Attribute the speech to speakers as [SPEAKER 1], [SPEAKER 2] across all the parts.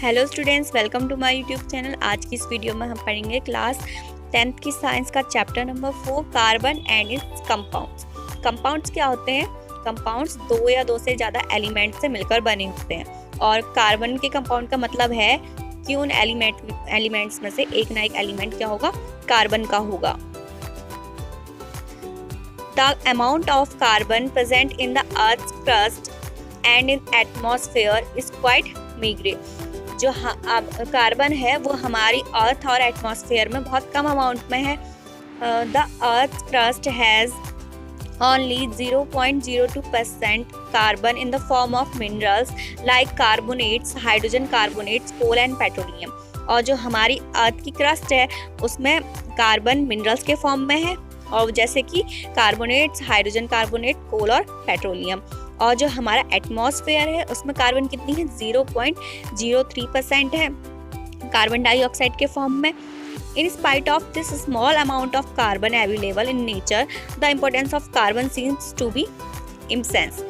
[SPEAKER 1] Hello students, welcome to my YouTube channel. आज की इस वीडियो में हम पढ़ेंगे क्लास 10th की साइंस का chapter number 4 carbon and it's compounds. Compounds क्या होते हैं? कंपाउंड्स दो या दो से ज़्यादा एलिमेंट से मिलकर बने होते हैं और कार्बन के कंपाउंड का मतलब है कि उन एलिमेंट्स में से एक ना एक एलिमेंट क्या होगा? कार्बन का होगा। The amount of carbon present in the Earth's crust and in atmosphere is quite meager. जो कार्बन है वो हमारी अर्थ और एटमॉस्फेयर में बहुत कम अमाउंट में है। The earth crust has only 0.02% carbon in the form of minerals like carbonates, hydrogen carbonates, coal and petroleum. और जो हमारी अर्थ की क्रस्ट है उसमें कार्बन मिनरल्स के फॉर्म में है, और जैसे कि कार्बोनेट्स, हाइड्रोजन कार्बोनेट, कोल और पेट्रोलियम। और जो हमारा एटमॉस्फेयर है उसमें कार्बन कितनी है? 0.03% है कार्बन डाइऑक्साइड के फॉर्म में। In spite of this small amount of carbon available in nature, the importance of carbon seems to be immense.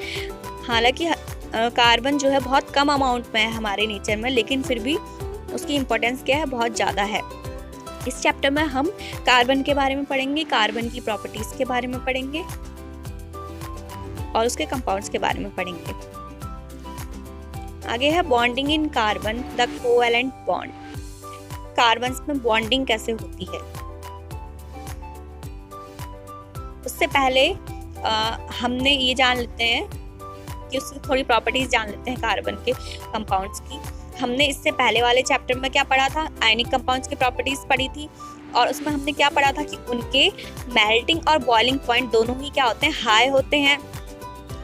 [SPEAKER 1] हालांकि कार्बन जो है बहुत कम अमाउंट में है हमारे नेचर में, लेकिन फिर भी उसकी इम्पोर्टेंस क्या है? बहुत ज़्यादा है। इस चैप्टर में हम कार्बन के बारे में पढ़ेंगे, कार्बन की प्रॉपर्टीज के बारे में पढ़ेंगे और उसके कंपाउंड्स के बारे में पढ़ेंगे। आगे है bonding in carbon, the covalent bond. Carbon में बॉन्डिंग कैसे होती है? उससे पहले हमने ये जान लेते हैं कि उसकी थोड़ी प्रॉपर्टीज जान लेते हैं कार्बन के कंपाउंड्स की। हमने इससे पहले वाले चैप्टर में क्या पढ़ा था? आयनिक कंपाउंड्स की प्रॉपर्टीज पढ़ी थी, और उसमें हमने क्या पढ़ा था कि उनके मेल्टिंग और बॉइलिंग पॉइंट दोनों ही क्या होते हैं? हाई होते हैं,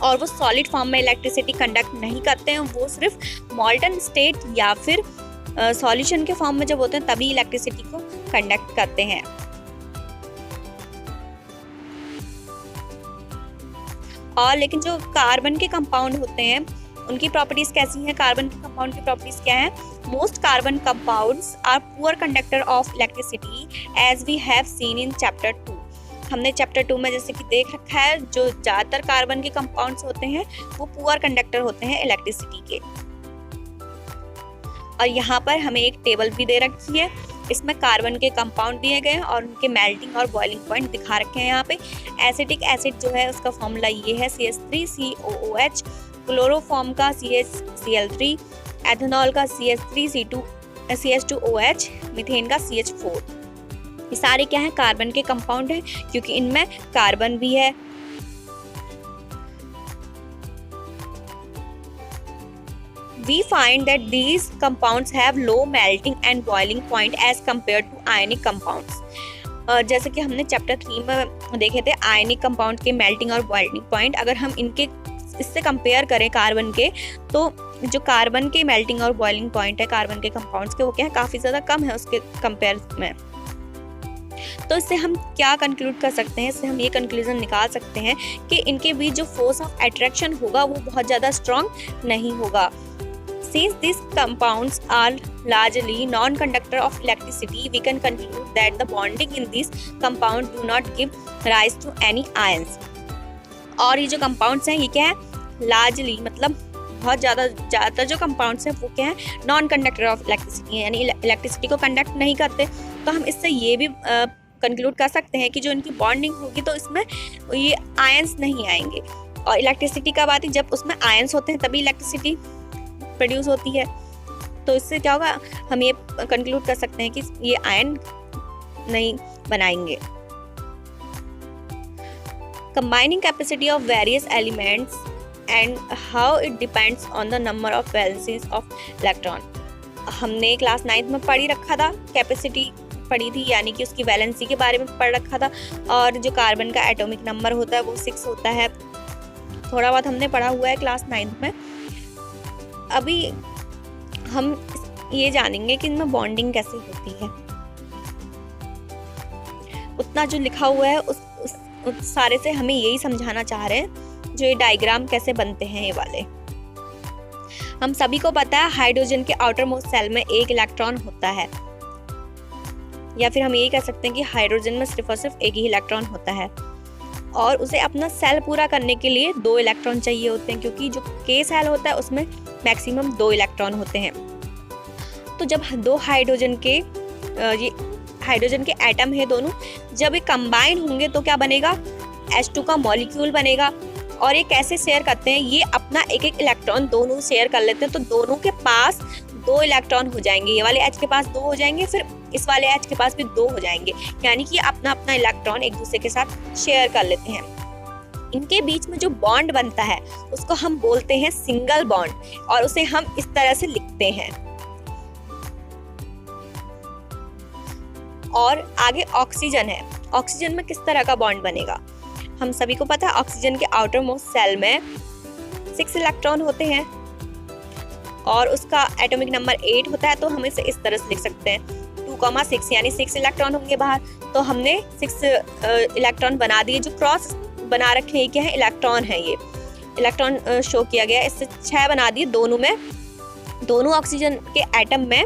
[SPEAKER 1] और वो सॉलिड फॉर्म में इलेक्ट्रिसिटी कंडक्ट नहीं करते हैं। वो सिर्फ मॉल्टन स्टेट या फिर सॉल्यूशन के फॉर्म में जब होते हैं तभी इलेक्ट्रिसिटी को कंडक्ट करते हैं। और लेकिन जो कार्बन के कंपाउंड होते हैं उनकी प्रॉपर्टीज कैसी हैं? कार्बन के कंपाउंड की प्रॉपर्टीज क्या है? Most carbon compounds are poor conductor of electricity as we have seen in chapter 2। हमने चैप्टर 2 में जैसे कि देख रखा है, जो ज़्यादातर कार्बन के कंपाउंड्स होते हैं वो पुअर कंडक्टर होते हैं इलेक्ट्रिसिटी के। और यहाँ पर हमें एक टेबल भी दे रखी है, इसमें कार्बन के कंपाउंड दिए गए हैं और उनके मेल्टिंग और बॉइलिंग पॉइंट दिखा रखे हैं। यहाँ पे एसिटिक एसिड जो है उसका फॉर्मूला ये है CH3COOH, क्लोरोफॉर्म का CHCl3, एथेनॉल का CH3CH2OH, मीथेन का CH4। ये सारे क्या है? कार्बन के कंपाउंड हैं, क्योंकि इनमें कार्बन भी है। We find that these compounds have low melting and boiling point as compared to ionic compounds. जैसे कि हमने चैप्टर 3 में देखे थे आयनिक कंपाउंड के मेल्टिंग और बॉइलिंग पॉइंट, अगर हम इनके इससे कंपेयर करें कार्बन के, तो जो कार्बन के मेल्टिंग और बॉइलिंग पॉइंट है कार्बन के कंपाउंड्स के, वो क्या है? काफ़ी ज़्यादा कम है उसके कंपेयर में। तो इससे हम क्या कंक्लूड कर सकते हैं? इससे हम ये कंक्लूजन निकाल सकते हैं कि इनके बीच जो फोर्स ऑफ अट्रैक्शन होगा वो बहुत ज़्यादा स्ट्रॉन्ग नहीं होगा। Since these compounds are largely non-conductor of electricity, we can conclude that the bonding in these compounds do not give rise to any ions. और ये जो compounds हैं ये क्या है? Largely मतलब बहुत ज़्यादातर जो compounds हैं वो क्या है? Non-conductor of electricity, यानी इलेक्ट्रिसिटी को कंडक्ट नहीं करते। तो हम इससे ये भी कंक्लूड कर सकते हैं कि जो इनकी बॉन्डिंग होगी तो इसमें ये आयंस नहीं आएंगे। और इलेक्ट्रिसिटी का बात है, जब उसमें आयंस होते हैं तभी इलेक्ट्रिसिटी प्रोड्यूस होती है। तो इससे क्या होगा? हम ये कंक्लूड कर सकते हैं कि ये आयन नहीं बनाएंगे। Combining capacity of various elements and how it depends on the number of valencies of electron. हमने क्लास 9th में पढ़ी रखा था, कैपेसिटी पढ़ी थी, यानी कि उसकी वैलेंसी के बारे में पढ़ रखा था। और जो कार्बन का एटॉमिक नंबर होता है वो 6 होता है। थोड़ा बहुत हमने पढ़ा हुआ है क्लास 9th में। अभी हम ये जानेंगे कि इनमें बॉन्डिंग कैसे होती है। उतना जो लिखा हुआ है उस सारे से हमें यही समझाना चाह रहे हैं, जो ये डायग्राम कैसे बनते हैं ये वाले। हम सभी को पता है हाइड्रोजन के आउटर मोस्ट सेल में एक इलेक्ट्रॉन होता है, या फिर हम यही कह सकते हैं कि हाइड्रोजन में सिर्फ और सिर्फ एक ही इलेक्ट्रॉन होता है। और उसे अपना सेल पूरा करने के लिए 2 इलेक्ट्रॉन चाहिए होते हैं, क्योंकि जो के सेल होता है उसमें मैक्सिमम 2 इलेक्ट्रॉन होते हैं। तो जब दो हाइड्रोजन के ये हाइड्रोजन के एटम है दोनों, जब ये कंबाइन होंगे तो क्या बनेगा, H2 का मॉलिक्यूल बनेगा। और ये कैसे शेयर करते हैं, ये अपना एक एक इलेक्ट्रॉन दोनों शेयर कर लेते हैं, तो दोनों के पास 2 इलेक्ट्रॉन हो जाएंगे। ये वाले H के पास 2 हो जाएंगे, फिर इस वाले H के पास भी 2 हो जाएंगे, यानी कि अपना अपना इलेक्ट्रॉन एक दूसरे के साथ शेयर कर लेते हैं। इनके बीच में जो बॉन्ड बनता है उसको हम बोलते हैं सिंगल बॉन्ड, और उसे हम इस तरह से लिखते हैं। और आगे ऑक्सीजन है। ऑक्सीजन में किस तरह का बॉन्ड बनेगा, हम सभी को पता है ऑक्सीजन के आउटर मोस्ट सेल में 6 इलेक्ट्रॉन होते हैं और उसका एटॉमिक नंबर 8 होता है, तो हम इसे इस तरह से लिख सकते हैं 2,6, यानी 6 इलेक्ट्रॉन होंगे बाहर, तो हमने 6 इलेक्ट्रॉन बना दिए। जो क्रॉस बना रखे हैं क्या है, इलेक्ट्रॉन है, ये इलेक्ट्रॉन शो किया गया, इससे 6 बना दिए दोनों में, दोनों ऑक्सीजन के एटम में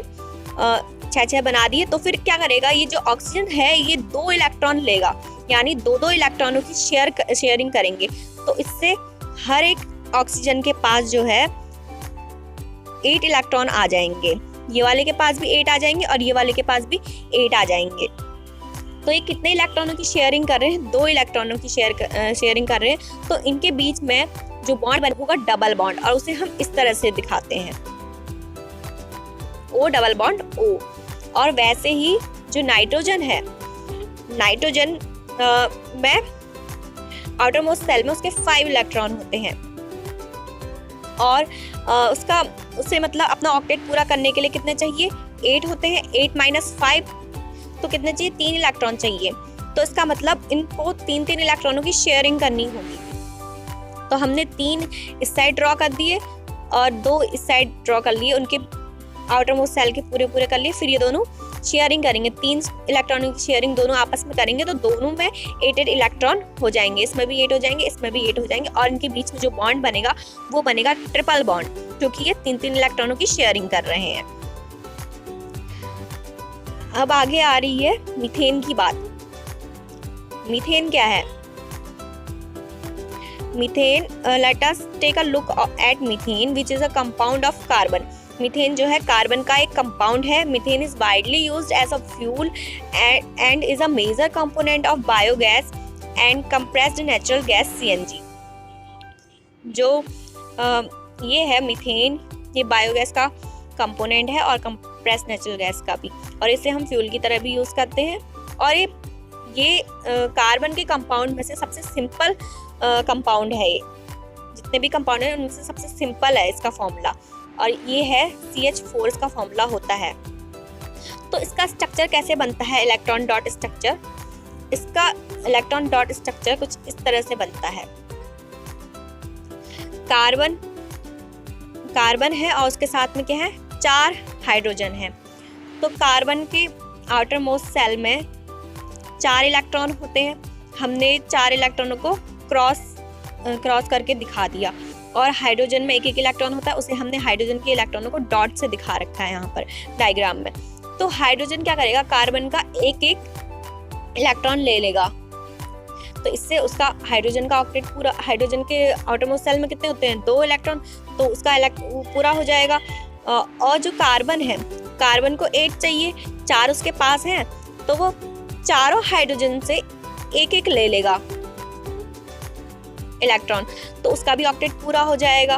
[SPEAKER 1] 6 बना दिए। तो फिर क्या करेगा, ये जो ऑक्सीजन है ये 2 इलेक्ट्रॉन लेगा, यानी 2 इलेक्ट्रॉनों की शेयरिंग करेंगे। तो इससे हर एक ऑक्सीजन के पास जो है 8 इलेक्ट्रॉन आ जाएंगे, ये वाले के पास भी 8 आ जाएंगे और ये वाले के पास भी 8 आ जाएंगे। तो ये कितने इलेक्ट्रॉनों की शेयरिंग कर रहे हैं, 2 इलेक्ट्रॉनों की शेयरिंग कर रहे हैं। तो इनके बीच में जो बॉन्ड बना होगा डबल बॉन्ड, और उसे हम इस तरह से दिखाते हैं O डबल बॉन्ड O। और वैसे ही जो नाइट्रोजन है, नाइट्रोजन में आउटर मोस्ट सेल में उसके 5 इलेक्ट्रॉन होते हैं, और उससे मतलब अपना ऑक्टेट पूरा करने के लिए कितने चाहिए, 8 होते हैं। 8 माइनस 5 तो कितने चाहिए, 3 इलेक्ट्रॉन चाहिए। तो इसका मतलब इनको 3-3 इलेक्ट्रॉनों की शेयरिंग करनी होगी। तो हमने 3 इस साइड ड्रॉ कर दिए और 2 इस साइड ड्रॉ कर लिए, उनके आउटर मोस्ट सेल के पूरे कर लिए। फिर ये दोनों शेयरिंग करेंगे, 3 इलेक्ट्रॉनों की शेयरिंग दोनों आपस में करेंगे, तो दोनों में 8 इलेक्ट्रॉन हो जाएंगे, इसमें भी 8 हो जाएंगे, इसमें भी 8 हो जाएंगे। और इनके बीच में जो बॉन्ड बनेगा वो बनेगा ट्रिपल बॉन्ड, क्योंकि ये 3-3 इलेक्ट्रॉनों की शेयरिंग कर रहे हैं। अब आगे आ रही है मीथेन की बात। मीथेन क्या है, methane, let us take a look at methane which is a compound of carbon. Methane जो है कार्बन का एक कंपाउंड है। Methane is widely used as a fuel and is a major component of biogas and compressed natural gas CNG। जो ये है methane, ये biogas का कंपोनेंट है और कंप्रेस्ड नेचुरल गैस का भी, और इसे हम फ्यूल की तरह भी यूज करते हैं। और ये कार्बन के कंपाउंड में से सबसे सिंपल कंपाउंड है। ये जितने भी कंपाउंड हैं उनमें से सबसे सिंपल है इसका फॉर्मूला, और ये है CH4 इसका फॉर्मूला होता है। तो इसका स्ट्रक्चर कैसे बनता है, इलेक्ट्रॉन डॉट स्ट्रक्चर। इसका इलेक्ट्रॉन डॉट स्ट्रक्चर कुछ इस तरह से बनता है। कार्बन है और उसके साथ में क्या है, 4 हाइड्रोजन है। तो कार्बन के आउटर मोस्ट सेल में 4 इलेक्ट्रॉन होते हैं। हमने 4 इलेक्ट्रॉनों को क्रॉस करके दिखा दिया। और हाइड्रोजन में 1-1 इलेक्ट्रॉन होता है, उसे हमने हाइड्रोजन के इलेक्ट्रॉनों को डॉट से दिखा रखा है यहाँ पर डायग्राम में। तो हाइड्रोजन क्या करेगा, कार्बन का 1-1 इलेक्ट्रॉन ले लेगा, तो इससे उसका हाइड्रोजन का ऑक्टेट पूरा, हाइड्रोजन के आउटर मोस्ट सेल में कितने होते हैं, 2 इलेक्ट्रॉन, तो उसका पूरा हो जाएगा। और जो कार्बन है, कार्बन को 8 चाहिए, 4 उसके पास हैं, तो वो चारों हाइड्रोजन से 1-1 ले लेगा इलेक्ट्रॉन, तो उसका भी ऑक्टेट पूरा हो जाएगा।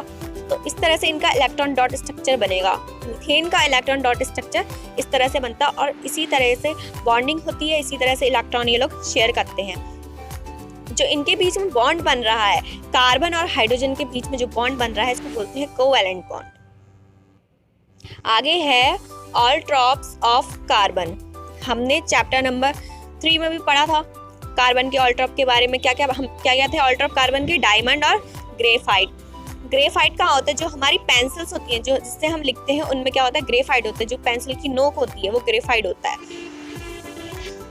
[SPEAKER 1] तो इस तरह से इनका इलेक्ट्रॉन डॉट स्ट्रक्चर बनेगा। मीथेन का इलेक्ट्रॉन डॉट स्ट्रक्चर इस तरह से बनता है, और इसी तरह से बॉन्डिंग होती है, इसी तरह से इलेक्ट्रॉन ये लोग शेयर करते हैं। जो इनके बीच में बॉन्ड बन रहा है, कार्बन और हाइड्रोजन के बीच में जो बॉन्ड बन रहा है, इसको बोलते हैं कोवैलेंट बॉन्ड। आगे है ऑलट्रॉप्स ऑफ कार्बन। हमने चैप्टर नंबर 3 में भी पढ़ा था कार्बन के ऑलट्रॉप के बारे में। क्या थे ऑलट्रॉप कार्बन के, डायमंड और ग्रेफाइट। ग्रेफाइट कहाँ होता है, जो हमारी पेंसिल्स होती हैं, जो जिससे हम लिखते हैं, उनमें क्या होता है, ग्रेफाइट होता है। जो पेंसिल की नोक होती है वो ग्रेफाइट होता है।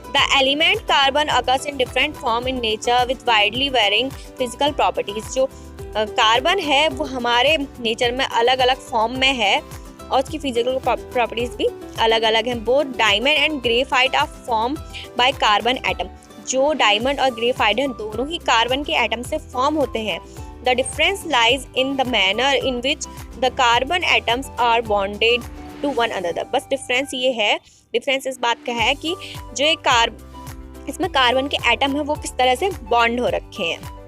[SPEAKER 1] The element carbon occurs in different form in nature with widely varying physical properties. जो कार्बन है वो हमारे नेचर में अलग अलग फॉर्म में है, और उसकी फिजिकल प्रॉपर्टीज भी अलग अलग हैं। Both diamond and graphite are form by carbon atom. जो डायमंड और ग्रेफाइट हैं, दोनों ही कार्बन के एटम से फॉर्म होते हैं। The difference lies in the manner in which the carbon atoms are bonded to one another. बस डिफरेंस ये है, डिफरेंस इस बात का है कि जो एक इसमें कार्बन के एटम है वो किस तरह से बॉन्ड हो रखे हैं।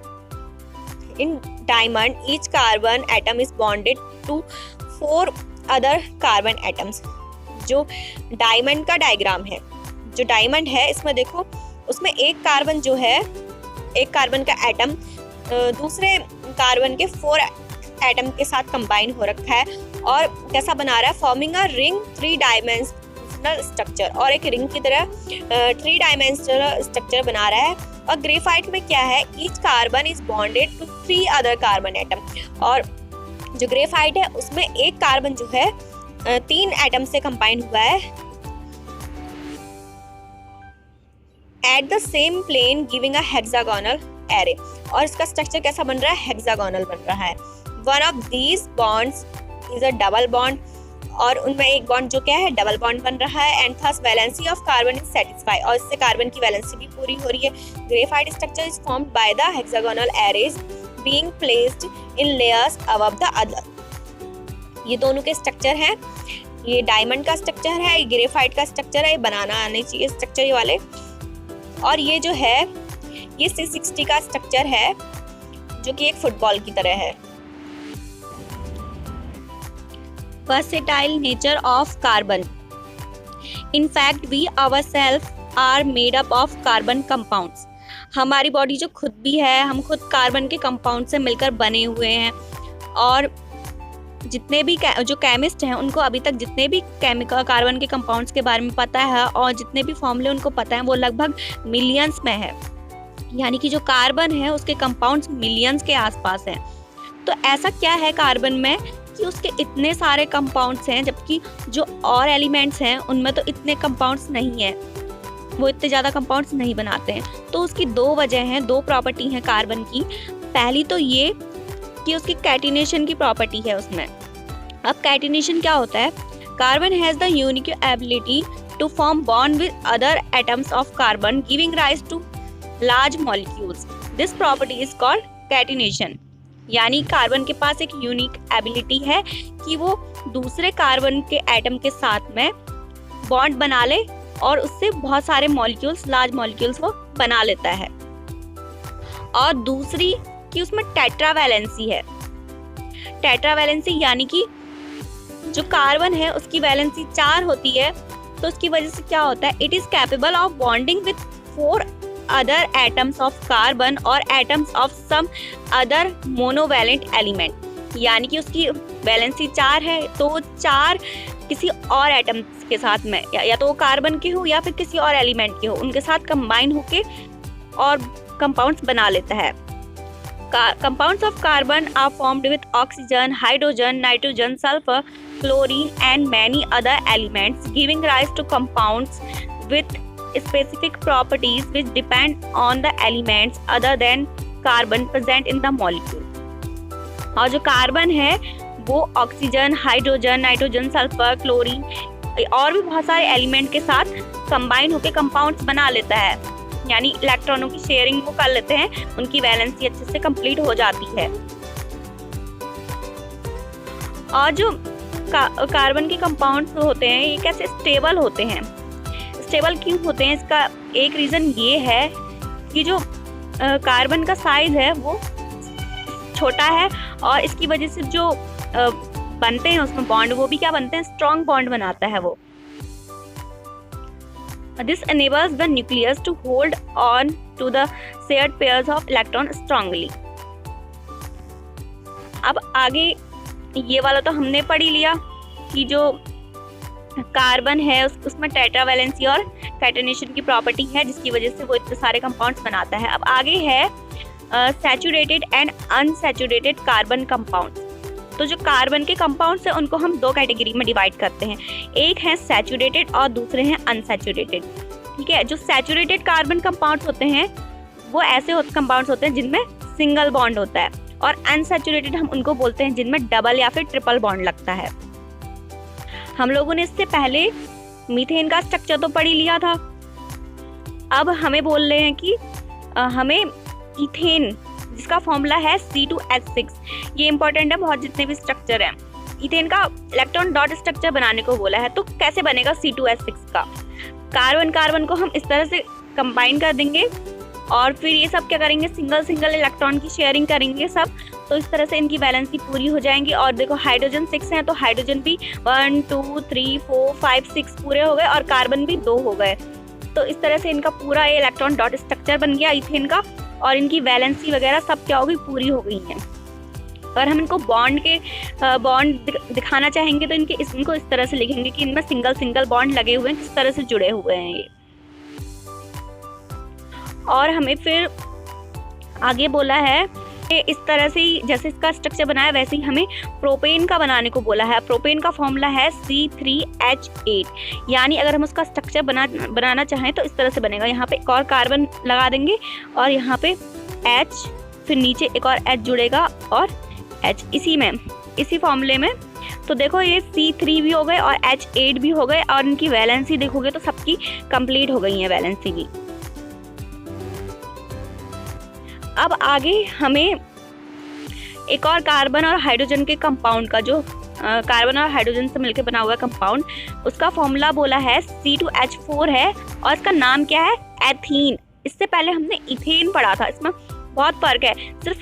[SPEAKER 1] In diamond each carbon atom is bonded to 4 other carbon atoms. जो डायमंड का डायग्राम है, जो डायमंड है इसमें देखो, उसमें एक कार्बन जो है, एक कार्बन का एटम दूसरे कार्बन के 4 एटम के साथ कंबाइन हो रखा है और कैसा बना रहा है, forming a ring 3 dimensional structure, और एक रिंग की तरह 3 डायमेंशनल स्ट्रक्चर बना रहा है। और ग्रेफाइट में क्या है, each carbon is bonded to 3 other carbon atom, और जो ग्रेफाइट है उसमें एक कार्बन जो है 3 एटम से कंबाइन हुआ है at the same plane giving a hexagonal array. और इसका स्ट्रक्चर कैसा बन रहा है, हेक्सागोनल बन रहा है। One of these bonds is a double bond, और उनमें एक बॉन्ड जो क्या है, डबल बॉन्ड बन रहा है। And thus valency of carbon is satisfy, और इससे कार्बन की वैलेंसी भी पूरी हो रही है। Graphite structure is formed by the hexagonal arrays being placed in layers above the other. ये दोनों के स्ट्रक्चर हैं, ये डायमंड का स्ट्रक्चर है, ये ग्रेफाइट का स्ट्रक्चर है, ये बनाना आने चाहिए स्ट्रक्चर ये वाले। और ये जो है ये C60 का स्ट्रक्चर है जो कि एक फुटबॉल की तरह है। Versatile nature of carbon. In fact, we ourselves are made up of carbon compounds. हमारी बॉडी जो खुद भी है, हम खुद कार्बन के कंपाउंड से मिलकर बने हुए हैं। और जितने भी जो केमिस्ट हैं उनको अभी तक जितने भी केमिकल कार्बन के कंपाउंड्स के बारे में पता है और जितने भी फॉर्मूले उनको पता है वो लगभग मिलियंस में है। यानी कि जो कार्बन है उसके कंपाउंड्स मिलियंस के आसपास हैं। तो ऐसा क्या है कार्बन में कि उसके इतने सारे कंपाउंड्स हैं, जबकि जो और एलिमेंट्स हैं उनमें तो इतने कंपाउंड्स नहीं हैं, वो इतने ज़्यादा कंपाउंड्स नहीं बनाते हैं। तो उसकी 2 वजह हैं, 2 प्रॉपर्टी हैं कार्बन की। पहली तो ये कि उसकी कैटिनेशन की प्रॉपर्टी है उसमें। अब कैटिनेशन क्या होता है, carbon has the unique ability to form bond with other atoms of carbon giving rise to large molecules. This property is called catenation. यानी कार्बन के पास एक यूनिक एबिलिटी है कि वो दूसरे कार्बन के एटम के साथ में बॉन्ड बना ले और उससे बहुत सारे मॉलिक्यूल्स, लार्ज मॉलिक्यूल्स वो बना लेता है। और दूसरी कि उसमें टेट्रावैलेंसी है। टेट्रावैलेंसी यानी कि जो कार्बन है उसकी वैलेंसी 4 होती है, तो उसकी वजह से क्या होता है, it is capable of bonding with 4 other atoms of carbon or atoms of some other monovalent element। यानी कि उसकी वैलेंसी 4 है तो 4 किसी और एटम्स के साथ में या तो वो कार्बन के हो या फिर किसी और एलिमेंट के हो, उनके साथ कंबाइन होके और कंपाउंड्स बना लेता है। Compounds of carbon are formed with oxygen, hydrogen, nitrogen, sulfur, chlorine and many other elements, giving rise to compounds with specific properties which depend on the elements other than carbon present in the molecule। और जो carbon है वो oxygen, hydrogen, nitrogen, sulphur, chlorine और भी बहुत सारे element के साथ कंबाइन होकर कंपाउंड्स बना लेता है। यानी इलेक्ट्रॉनों की शेयरिंग वो कर लेते हैं, उनकी वैलेंसी अच्छे से कंप्लीट हो जाती है। और जो कार्बन के कंपाउंड्स होते हैं ये कैसे स्टेबल होते हैं, स्टेबल क्यों होते हैं, इसका एक रीज़न ये है कि जो कार्बन का साइज है वो छोटा है और इसकी वजह से जो बनते हैं उसमें बॉन्ड, वो भी क्या बनते हैं, स्ट्रॉन्ग बॉन्ड बनाता है वो। This enables the nucleus to hold on to the shared pairs of electron strongly। अब आगे ये वाला तो हमने पढ़ ही लिया कि जो कार्बन है उसमें टेट्रावैलेंसी और कैटिनेशन की प्रॉपर्टी है जिसकी वजह से वो इतने सारे कंपाउंड्स बनाता है। अब आगे है saturated and unsaturated carbon compounds. तो जो कार्बन के कंपाउंड्स हैं उनको हम 2 कैटेगरी में डिवाइड करते हैं, एक है सैचुरेटेड और दूसरे हैं अनसैचुरेटेड। ठीक है, जो सैचुरेटेड कार्बन कंपाउंड्स होते हैं वो ऐसे कंपाउंड्स होते हैं जिनमें सिंगल बॉन्ड होता है, और अनसैचुरेटेड हम उनको बोलते हैं जिनमें डबल या फिर ट्रिपल बॉन्ड लगता है। हम लोगों ने इससे पहले मीथेन का स्ट्रक्चर तो पढ़ ही लिया था। अब हमें बोल रहे हैं कि हमें इथेन जिसका फॉर्मूला है C2H6, ये इंपॉर्टेंट है बहुत, जितने भी स्ट्रक्चर हैं। इथेन का इलेक्ट्रॉन डॉट स्ट्रक्चर बनाने को बोला है। तो कैसे बनेगा C2H6 का? कार्बन कार्बन को हम इस तरह से कंबाइन कर देंगे और फिर ये सब क्या करेंगे, सिंगल सिंगल इलेक्ट्रॉन की शेयरिंग करेंगे सब। तो इस तरह से इनकी वैलेंसी पूरी हो जाएंगी। और देखो हाइड्रोजन 6 हैं तो हाइड्रोजन भी 1 2 3 4 5 6 पूरे हो गए और कार्बन भी 2 हो गए। तो इस तरह से इनका पूरा ये इलेक्ट्रॉन डॉट स्ट्रक्चर बन गया इथेन का, और इनकी वैलेंसी वगैरह सब क्या हो गई, पूरी हो गई हैं। और हम इनको बॉन्ड दिखाना चाहेंगे तो इनको इस तरह से लिखेंगे कि इनमें सिंगल सिंगल बॉन्ड लगे हुए हैं, किस तरह से जुड़े हुए हैं ये। और हमें फिर आगे बोला है कि इस तरह से ही जैसे इसका स्ट्रक्चर बनाया वैसे ही हमें प्रोपेन का बनाने को बोला है। प्रोपेन का फॉर्मूला है C3H8, यानी अगर हम उसका स्ट्रक्चर बनाना चाहें तो इस तरह से बनेगा। यहाँ पे एक और कार्बन लगा देंगे और यहाँ पे H, फिर नीचे एक और H जुड़ेगा और H इसी फॉर्मूले में। तो देखो ये C3 भी हो गए और H8 भी हो गए, और इनकी वैलेंसी देखोगे तो सबकी कंप्लीट हो गई है वैलेंसी भी। अब आगे हमें एक और कार्बन और हाइड्रोजन के कंपाउंड का, जो कार्बन और हाइड्रोजन से मिलकर बना हुआ कंपाउंड, उसका फॉर्मूला बोला है C2H4 है और इसका नाम क्या है, एथीन। इससे पहले हमने इथेन पढ़ा था, इसमें बहुत फर्क है। सिर्फ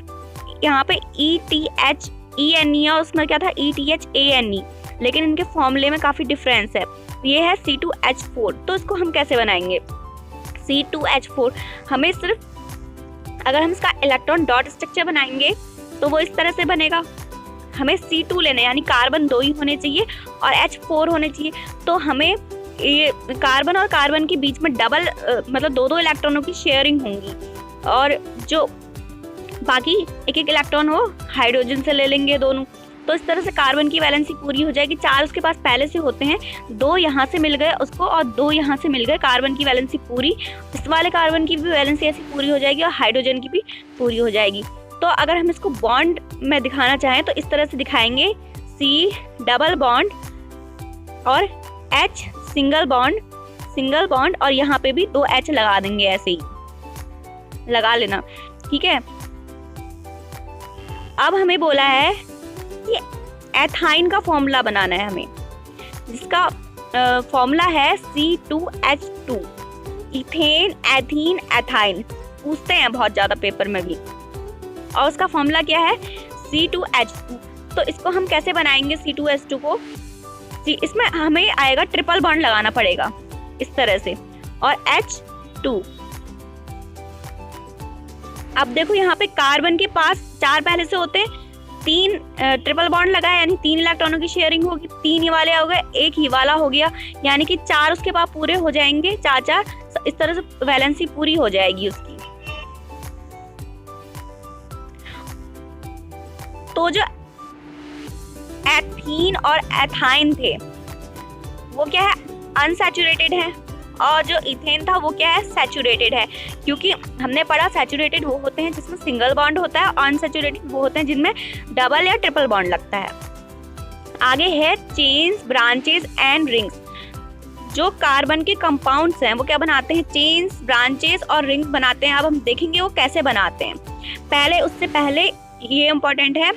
[SPEAKER 1] यहाँ पे ETHENE और उसमें क्या था ETHANE, लेकिन इनके फॉर्मूले में काफ़ी डिफरेंस है। ये है C2H4। तो इसको हम कैसे बनाएंगे C2H4? हमें सिर्फ अगर हम इसका इलेक्ट्रॉन डॉट स्ट्रक्चर बनाएंगे तो वो इस तरह से बनेगा। हमें C2 लेना है, यानी कार्बन 2 ही होने चाहिए और H4 होने चाहिए। तो हमें ये कार्बन और कार्बन के बीच में डबल मतलब 2-2 इलेक्ट्रॉनों की शेयरिंग होंगी, और जो बाकी एक इलेक्ट्रॉन हो हाइड्रोजन से ले लेंगे दोनों। तो इस तरह से कार्बन की वैलेंसी पूरी हो जाएगी। 4 उसके पास पहले से होते हैं, 2 यहाँ से मिल गए उसको और 2 यहाँ से मिल गए, कार्बन की वैलेंसी पूरी। इस वाले कार्बन की भी वैलेंसी ऐसी पूरी हो जाएगी और हाइड्रोजन की भी पूरी हो जाएगी। तो अगर हम इसको बॉन्ड में दिखाना चाहें तो इस तरह से दिखाएंगे, C डबल बॉन्ड और H सिंगल बॉन्ड और यहाँ पे भी 2 H लगा देंगे, ऐसे ही लगा लेना, ठीक है। अब हमें बोला है कि एथाइन का फॉर्मूला बनाना है हमें, जिसका फॉर्मूला है C2H2। इथेन, एथीन, एथाइन पूछते हैं बहुत ज़्यादा पेपर में भी, और उसका फॉर्मूला क्या है C2H2। तो इसको हम कैसे बनाएंगे C2H2 को? इसमें हमें आएगा ट्रिपल बॉन्ड लगाना पड़ेगा इस तरह से, और H2। अब देखो यहाँ पे कार्बन के पास 4 पहले से होते हैं, 3 ट्रिपल बॉन्ड लगा है, यानी 3 इलेक्ट्रॉनों की शेयरिंग होगी। 3 ये वाले हो गए, 1 ही वाला हो गया, यानी कि 4 उसके पास पूरे हो जाएंगे, 4-4। इस तरह से वैलेंसी पूरी हो जाएगी उसकी। तो जो एथीन और एथाइन थे वो क्या है, अनसैचुरेटेड है, और जो इथेन था वो क्या है, सैचुरेटेड है। क्योंकि हमने पढ़ा सैचुरेटेड वो होते हैं जिसमें सिंगल बॉन्ड होता है, और अनसैचुरेटेड वो होते हैं जिनमें डबल या ट्रिपल बॉन्ड लगता है। आगे है चेन्स, ब्रांचेस एंड रिंग्स। जो कार्बन के कंपाउंड्स हैं वो क्या बनाते हैं, चेन्स, ब्रांचेस और रिंग्स बनाते हैं। अब हम देखेंगे वो कैसे बनाते हैं। उससे पहले ये इम्पोर्टेंट है,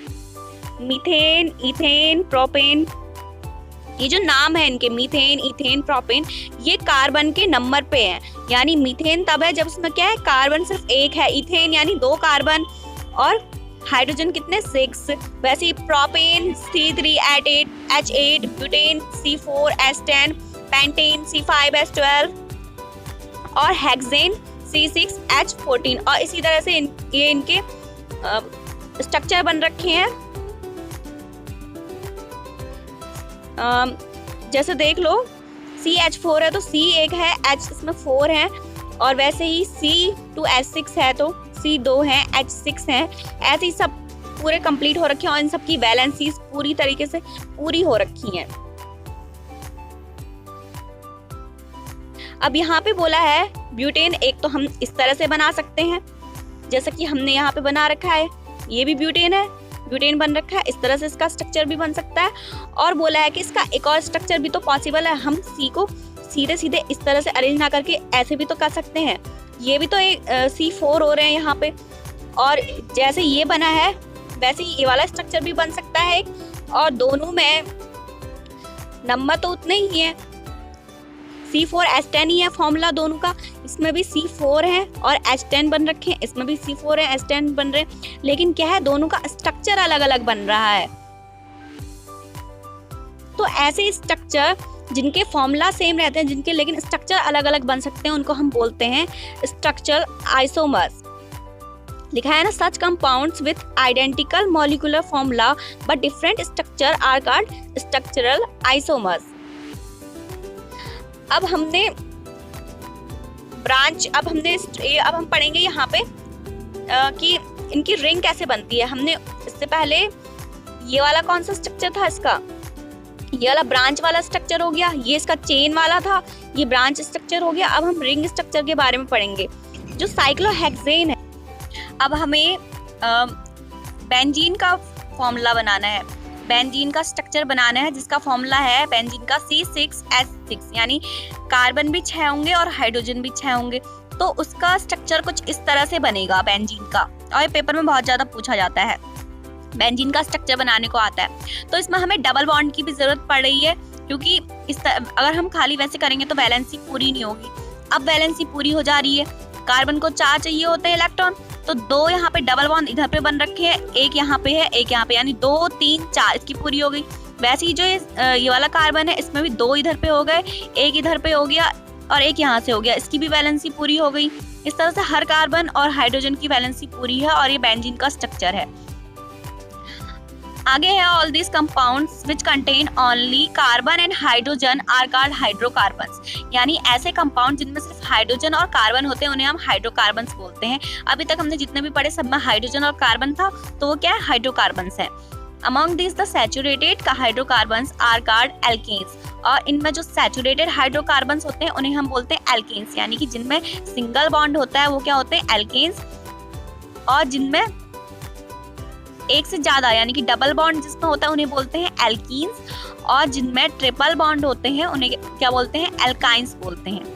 [SPEAKER 1] मीथेन, इथेन, प्रोपेन, ये जो नाम है इनके, मीथेन, इथेन, प्रोपेन, ये कार्बन के नंबर पे हैं। यानी मीथेन तब है जब उसमें क्या है, कार्बन सिर्फ 1 है, इथेन यानी 2 कार्बन और हाइड्रोजन कितने, 6। वैसे ही propane C3H8, butane C4H10, pentane C5H12 और हेक्सेन C6H14। और इसी तरह से ये इनके स्ट्रक्चर बन रखे हैं। जैसे देख लो CH4 है तो C 1 है, H इसमें 4 है, और वैसे ही C2H6 है तो C 2 है, H 6 है। ऐसे ही सब पूरे कंप्लीट हो रखे हैं और इन सब की वैलेंसीज पूरी तरीके से पूरी हो रखी हैं। अब यहाँ पे बोला है ब्यूटेन, एक तो हम इस तरह से बना सकते हैं जैसा कि हमने यहाँ पे बना रखा है, ये भी ब्यूटेन है, ब्यूटेन बन रखा है। इस तरह से इसका स्ट्रक्चर भी बन सकता है, और बोला है कि इसका एक और स्ट्रक्चर भी तो पॉसिबल है। हम C को सीधे सीधे इस तरह से अरेंज ना करके ऐसे भी तो कर सकते हैं। ये भी तो एक C4 हो रहे हैं यहाँ पे, और जैसे ये बना है वैसे ही ये वाला स्ट्रक्चर भी बन सकता है एक, और दोनों में नंबर तो उतने ही है, C4H10 ही है फॉर्मूला दोनों का। इसमें भी C4 है और H10 बन रखे हैं, इसमें भी C4 है H10 बन रहे हैं, लेकिन क्या है दोनों का स्ट्रक्चर अलग अलग बन रहा है। तो ऐसे स्ट्रक्चर जिनके फॉर्मूला सेम रहते हैं, जिनके लेकिन स्ट्रक्चर अलग अलग बन सकते हैं, उनको हम बोलते हैं स्ट्रक्चरल आइसोमर्स। लिखा है ना, such compounds with identical molecular formula but different structure are called structural isomers. अब हमने हम पढ़ेंगे यहाँ पे कि इनकी रिंग कैसे बनती है। हमने इससे पहले ये वाला कौन सा स्ट्रक्चर था इसका, ये वाला ब्रांच वाला स्ट्रक्चर हो गया, ये इसका चेन वाला था, ये ब्रांच स्ट्रक्चर हो गया। अब हम रिंग स्ट्रक्चर के बारे में पढ़ेंगे, जो साइक्लोहेक्सेन है। अब हमें बेंजीन का फॉर्मूला बनाना है, बेंजीन का स्ट्रक्चर बनाना है, जिसका फॉर्मूला है बेंजीन का C6H6, यानी कार्बन भी 6 होंगे और हाइड्रोजन भी 6 होंगे। तो उसका स्ट्रक्चर कुछ इस तरह से बनेगा बेंजीन का, और ये पेपर में बहुत ज्यादा पूछा जाता है, बेंजीन का स्ट्रक्चर बनाने को आता है। तो इसमें हमें डबल बॉन्ड की भी जरूरत पड़ रही है, क्योंकि अगर हम खाली वैसे करेंगे तो वैलेंसी पूरी नहीं होगी। अब वैलेंसी पूरी हो जा रही है, कार्बन को 4 चाहिए होते हैं इलेक्ट्रॉन, तो 2 यहाँ पे डबल बॉन्ड इधर पे बन रखे हैं, एक यहाँ पे है एक यहाँ पे, यानी 2 3 4 इसकी पूरी हो गई। वैसे ही जो ये वाला कार्बन है, इसमें भी 2 इधर पे हो गए, एक इधर पे हो गया और एक यहाँ से हो गया, इसकी भी वैलेंसी पूरी हो गई। इस तरह से हर कार्बन और हाइड्रोजन की वैलेंसी पूरी है, और ये बेंजीन का स्ट्रक्चर है। आगे है all this compounds which contain only carbon and hydrogen are called hydrocarbons, यानी ऐसे कंपाउंड जिनमें सिर्फ हाइड्रोजन और कार्बन होते हैं उन्हें हम हाइड्रोकार्बन्स बोलते हैं। अभी तक हमने जितने भी पढ़े सब में हाइड्रोजन और कार्बन था, तो वो क्या है, हाइड्रोकार्बन्स है। Among this the saturated hydrocarbons are called alkanes, और इनमें जो सैचुरेटेड हाइड्रोकार्बन्स होते हैं उन्हें हम बोलते हैं एल्केन्स, यानी कि जिनमें सिंगल बॉन्ड होता है वो क्या होते हैं, एल्केन्स। और जिनमें एक से ज्यादा यानी कि डबल बॉन्ड जिसमें होता है उन्हें बोलते हैं एल्कीन्स, और जिनमें ट्रिपल बॉन्ड होते हैं उन्हें क्या बोलते हैं, एल्काइंस बोलते हैं।